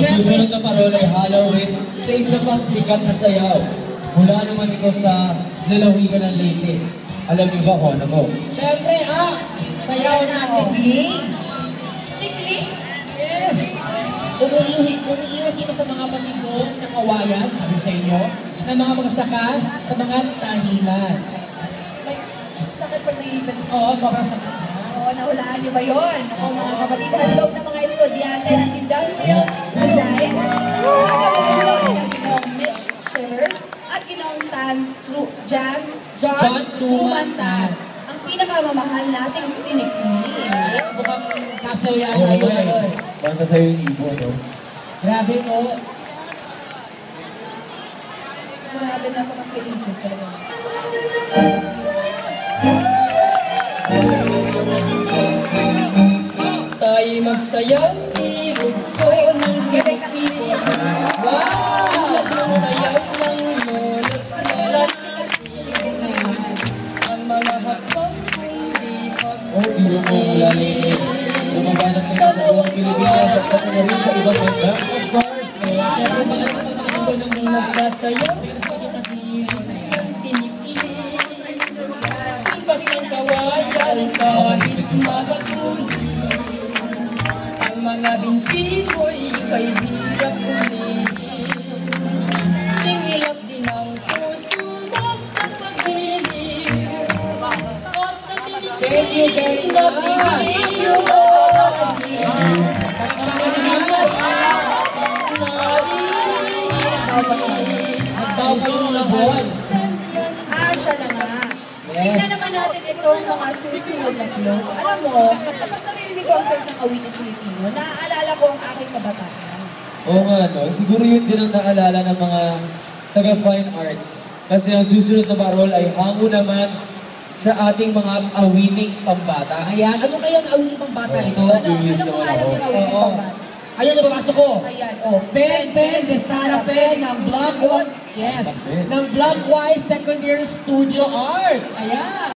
Ang susunod na parol ay Halloween sa isa pang sikat na sayaw. Mula naman ito sa lalawigan ng Leyte. Alam niyo ba kung ano mo? Siyempre, sayaw natin, Ling. Tikli? Yes. Umiiwas ito sa mga patibong na kawayan, sabi sa inyo, ng mga magsaka sa mga tahiman. Sakit pag naiipin. Oo, sobrang sakit. Oo, nahulaan niyo ba yun? Ako mga kapatid, handog ng mga estudyante ng Industrial Design. Ng Ginoong Mitch Shivers at Ginoong John Trumantan. Ang pinakamamahal nating tinikli. Mukhang sasaw yan Oo, tayo. eh. Basta sa'yo yung ibo, no? Grabe, no? Grabe na mga kiligid talaga. Tayo magsayaw, ibig ko ng hibig. Wow! Magsayaw ng lolo't lolat. Ang mga hakbang hindi Oh, biro mo mula Leyte. Gumaganap na sa buong Pilipinas at pati na rin sa ibang bansa. Of course, siyempre mga kapatid ng mga magsasayaw. Ipas ng kawayan kahit makatuli. Ang mga binti mo'y kay hirap umihin. Singilap din ang puso mo sa pag-ibig. At Thank you very much. Ang kayo ng labon. Siya na nga. Yes. Tingnan naman natin itong mga susunod na clue. Alam mo, kapag narinig ko ang salitang awiting Pilipino, naaalala ko ang aking kabataan. Oo nga, no? Siguro yun din ang naalala ng mga taga-fine arts. Kasi ang susunod na parol ay hango naman sa ating mga awiting pambata. Ayan, ano kaya ang awiting pang bata ito? Curious Ano naman alam ako. yung awiting Oo. pambata? Ayun, nababasa ko. Ayan, oh. Ben de Sara Pen ng Block One. Yes, ng Block Y Secondary Studio Arts. Ayan.